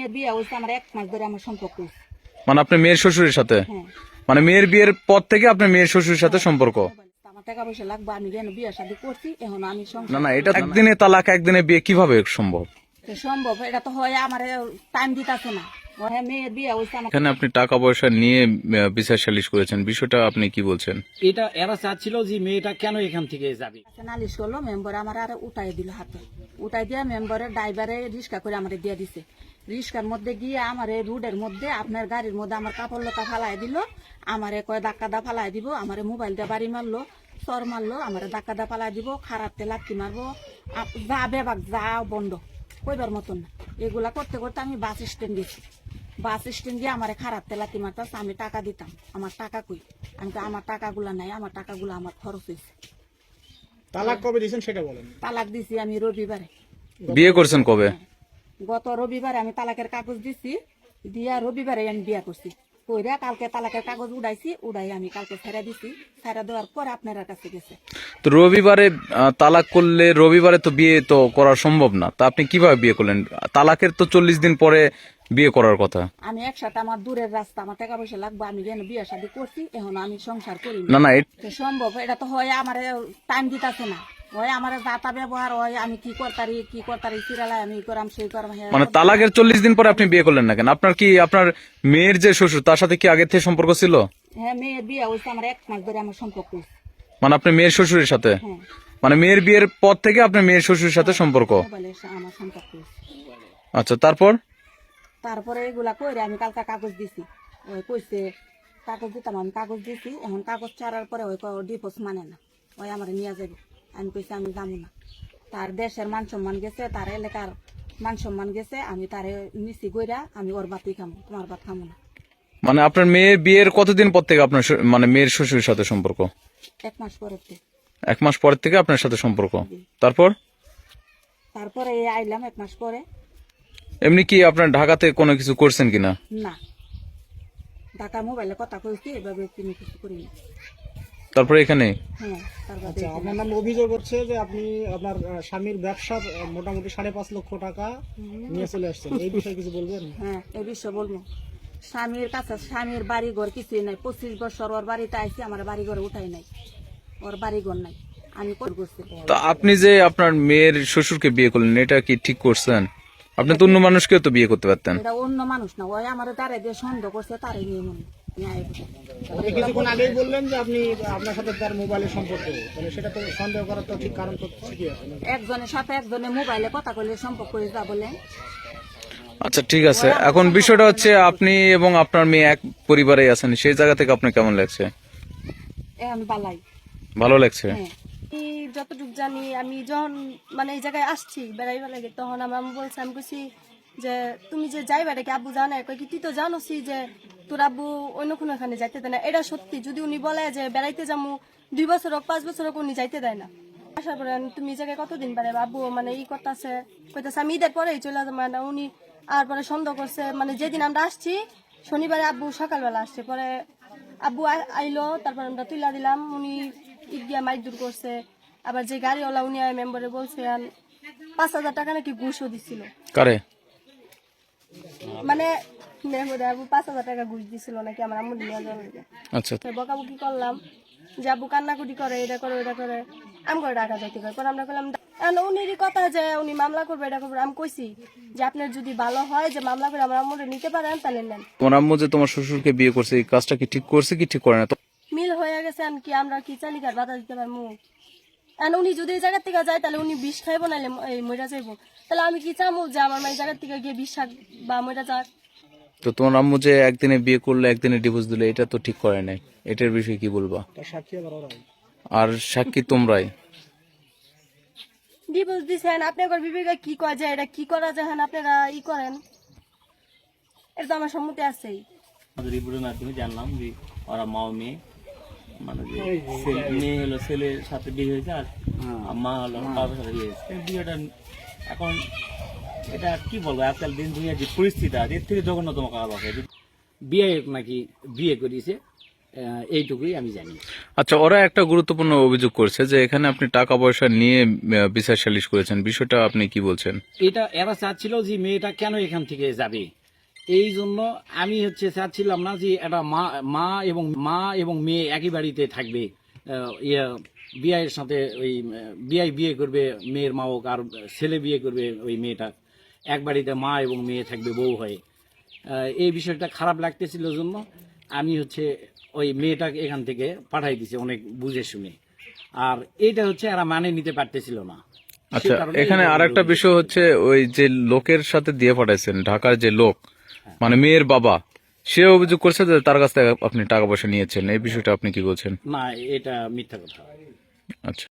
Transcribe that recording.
মেয়ের বিয়ে হয়েছে আমার 1 মাস ধরে আমার সম্পর্ক হয়েছে। মানে আপনার মেয়ের শ্বশুরের সাথে? হ্যাঁ। মানে মেয়ের বিয়ের পর থেকে আপনার মেয়ের শ্বশুরের সাথে সম্পর্ক? আমার টাকা পয়সা লাগবে, আমি যেন বিয়ে শাদী করছি, এখন আমি না না, এটা একদিনে তালাক একদিনে বিয়ে কিভাবে সম্ভব? সম্ভব, এটা তো হয় আমার টাইম দিতেছে না। মেয়ের বিয়ে হয়েছে আমার। এখানে আপনি টাকা পয়সা নিয়ে বিচার সালিশ করেছেন, বিষয়টা আপনি কি বলছেন? এটা এরা চাচ্ছিল যে মেয়েটা কেন এখান থেকে যাবে। নালিশ করলো, মেম্বার আমার আর উঠাই দিল, হাতে উঠাই দিয়ে মেম্বারের ড্রাইভারে রিক্সা করে আমার দিয়ে দিছে। রিক্সার মধ্যে গিয়ে আমার রোডের মধ্যে আপনার গাড়ির মধ্যে আমার কাপড় লতা ফালাই দিল, আমারে কয় ধাক্কা দা ফালাই দিব, আমার মোবাইল দিয়ে বাড়ি মারলো, চর মারলো, আমার ধাক্কা দা ফালাই দিব, খারাপতে লাত্তি মারবো, যা বেবাক যা বন্ধ কইবার মতন না। এগুলা করতে করতে আমি বাস স্ট্যান্ড গেছি। বাস স্ট্যান্ড গিয়ে আমার খারাপ তেলাতি মারতাস, আমি টাকা দিতাম, আমার টাকা কই? আমি তো আমার টাকাগুলা নাই, আমার টাকাগুলো আমার খরচ হয়েছে। তালাক কবে দিয়েছেন সেটা বলেন। তালাক দিছি আমি রবিবারে। বিয়ে করছেন কবে? গত রবিবারে আমি তালাকের কাগজ দিছি, দিয়া রবিবারে আমি বিয়া করছি। কইরা কালকে তালাকের কাগজ উড়াইছি, উড়াই আমি কালকে ছেড়ে দিছি। ছেড়ে দেওয়ার পর আপনার কাছে গেছে। তো রবিবারে তালাক করলে রবিবারে তো বিয়ে তো করা সম্ভব না, তা আপনি কিভাবে বিয়ে করলেন? তালাকের তো 40 দিন পরে বিয়ে করার কথা। আমি একসাথে আমার দূরের রাস্তা, আমার টাকা পয়সা লাগবে, আমি যেন বিয়ে শাদী করছি, এখন আমি সংসার করি না না, সম্ভব, এটা তো হয় আমার টাইম দিতেছে না। হয় আমার যাতা ব্যবহার হয়, আমি কি করতারি সিরালাই আমি করাম সেই করাম। মানে তালাকের 40 দিন পরে আপনি বিয়ে করলেন না কেন? আপনার কি আপনার মেয়ের যে শ্বশুর তার সাথে কি আগে থেকে সম্পর্ক ছিল? হ্যাঁ, মেয়ের বিয়ে হয়েছে আমার 1 মাস ধরে আমার সম্পর্ক হয়েছে। মানে আপনার মেয়ের শ্বশুরের সাথে? হ্যাঁ। মানে মেয়ের বিয়ের পর থেকে আপনার মেয়ের শ্বশুরের সাথে সম্পর্ক? আমার সম্পর্ক হয়েছে। আচ্ছা, তারপরে এগুলা কইরে আমি কালকা কাগজ দিছি, ওই কইছে কাগজ দিতাম, আমি কাগজ দিছি। এখন কাগজ ছাড়ার পরে ওই ডিভোর্স মানে না, ওই আমার নিয়ে যাবে। আমি কইছি আমি যাবো না। তার দেশের মান সম্মান গেছে, তার এলাকার মান সম্মান গেছে, আমি তারে নিছি গইরা আমি ওর বাতি খামো, তোমার বাত খামো না। মানে আপনার মেয়ের বিয়ের কতদিন পর থেকে আপনার মানে মেয়ের শ্বশুরের সাথে সম্পর্ক? 1 মাস পরে। 1 মাস পর থেকে আপনার সাথে সম্পর্ক। তারপরে আইলাম 1 মাস পরে। এমনি কি আপনার ঢাকাতে কোনো কিছু করছেন কিনা? না, ঢাকা মোবাইলে কথা কইছি, এভাবে কোনো কিছু করিনি। তারপরে এখানে? হ্যাঁ। আচ্ছা, আপনার নামে অভিযোগ হচ্ছে যে আপনি আপনার স্বামীর ব্যবসা মোটামুটি 5.5 লক্ষ টাকা নিয়ে চলে আসছেন, এই বিষয়ে কিছু বলবেন? হ্যাঁ, এই বিষয়ে বলবো। স্বামীর কাছে স্বামীর বাড়ি ঘর কিছুই নাই। 25 বছর ওর বাড়িতে আইসি, আমার বাড়ি ঘরে উঠাই নাই, ওর বাড়ি ঘর নাই, আমি করছি। তা আপনি যে আপনার মেয়ের শ্বশুরকে বিয়ে করলেন, এটা কি ঠিক করছেন? আপনি তো অন্য মানুষকেও তো বিয়ে করতে পারতেন। এটা অন্য মানুষ না, ওই আমার তারে দিয়ে সন্দেহ করছে, তারে নিয়ে মনে আপনি কিছুক্ষণ আগেই বললেন যে আপনি আপনার সাথে তার মোবাইলের সম্পর্ক, তাহলে সেটা তো সন্দেহ করার তো ঠিক কারণ তো ঠিকই আছে। একজনের সাথে একজনের মোবাইলে কথা কইলে সম্পর্ক হয়ে যা বলে। আচ্ছা, ঠিক আছে। এখন বিষয়টা হচ্ছে আপনি এবং আপনার মেয়ে এক পরিবারে আছেন, সেই জায়গা থেকে আপনার কেমন লাগছে? এখন বালাই ভালো লাগছে? হ্যাঁ। যতটুকু জানি, আমি যখন মানে এই জায়গায় আসছি বেড়াইবার লাগে, তখন আমার আম্মু বলছে, আমি কইছি যে তুমি যে যাইবা কি আব্বু জানে? কই কি তুই তো জানোসি যে তোর আব্বু অন্য কোনো এখানে যাইতে দেয় না। এটা সত্যি, যদি উনি বলে যে বেড়াইতে যাবো 2 বছর হোক 5 বছর হোক, উনি যাইতে দেয় না। আসার পরে তুমি এই জায়গায় কতদিন বেড়াইবা? আব্বু মানে করতেছে, কইতেছে আমি ঈদের পরেই চলে যাবো না। উনি আর পরে সন্দেহ করছে, মানে যেদিন আমরা আসছি শনিবারে আব্বু সকালবেলা আসছে, পরে আব্বু আইলো, তারপর আমরা তুইলা দিলাম। উনি ঈদ গিয়া মাইক দূর করছে। আবার যে গাড়িওয়ালা উনি মেম্বারে বলছে 5,000 টাকা নাকি ঘুষও দিছিল। কারে? মানে আবু 5,000 টাকা ঘুষ দিছিল নাকি আমার আম্মু নিয়ে যাওয়ার লাগে। আচ্ছা, বকাবকি করলাম যে আব্বু কান্নাকুটি করে, এটা করে ওটা করে, আমি করে টাকা যাইতে করে। পরে আমরা করলাম উনিরই কথা যে উনি মামলা করবে, এটা করবে। আমি কইছি যে আপনার যদি ভালো হয় যে মামলা করে আমার আম্মুরে নিতে পারেন তাহলে নেন। তোমার আম্মু যে তোমার শ্বশুরকে বিয়ে করছে, এই কাজটা কি ঠিক করছে কি ঠিক করে না? মিল হয়ে গেছে, কি আমরা কি চালিকার বাধা দিতে পারবো? উনি যদি এই জায়গার থেকে যায় তাহলে উনি বিষ খাইবো, নাহলে মইরা যাইবো। তাহলে আমি কি চামু যে আমার মায়ের জায়গার থেকে গিয়ে বিষ খাক বা মইরা যাক? তো তোমার আম্মু যে একদিনে বিয়ে করলে একদিনে ডিভোর্স দিলে, এটা তো ঠিক করে নাই। এটার বিষয়ে কি বলবা? আর সাক্ষী তোমরাই। ডিভোর্স দিছেন, আপনি একবার বিবেকে কি করা যায়, এটা কি করা যায়, আপনারা করেন। এটা তো আমার সম্মতি আছেই। আমাদের রিপোর্টের মাধ্যমে জানলাম যে ওরা মা ও মেয়ে, মানে যে মেয়ে হলো ছেলের সাথে বিয়ে হয়েছে, আর মা হলো বাবার সাথে বিয়ে হয়েছে। বিয়েটা এখন এটা কি বলবো, আজকাল দিন দুনিয়ার যে পরিস্থিতি আছে, এর থেকে জঘন্যতম কাজ আছে। বিয়ে নাকি বিয়ে করিয়েছে, এইটুকুই আমি জানি। আচ্ছা, ওরা একটা গুরুত্বপূর্ণ অভিযোগ করছে যে এখানে আপনি টাকা পয়সা নিয়ে বিচার সালিশ করেছেন, বিষয়টা আপনি কি বলছেন? এটা এরা চাচ্ছিল যে মেয়েটা কেন এখান থেকে যাবে, এই জন্য আমি চাচ্ছিলাম না যে এটা মা এবং মেয়ে একই বাড়িতে থাকবে। বিয়ের সাথে ওই বিয়ে করবে মেয়ের মা হোক, আর ছেলে বিয়ে করবে ওই মেয়েটা, এক বাড়িতে মা এবং মেয়ে থাকবে বউ হয়ে। এই বিষয়টা খারাপ লাগতেছিল জন্য আমি ওই মেয়েটাকে এখান থেকে পাঠাই দিছি অনেক বুঝে শুনে। আর এইটা এরা মানে নিতে পারতেছিল না। আচ্ছা, সে কারণে এখানে এই আর একটা বিষয় হচ্ছে, ওই যে লোকের সাথে দিয়ে পাঠাইছেন, ঢাকার যে লোক, মানে মেয়ের বাবা, সে অভিযোগ করছে যে তার কাছ থেকে আপনি টাকা পয়সা নিয়েছেন, এই বিষয়টা আপনি কি বলছেন? না, এটা মিথ্যা কথা। আচ্ছা।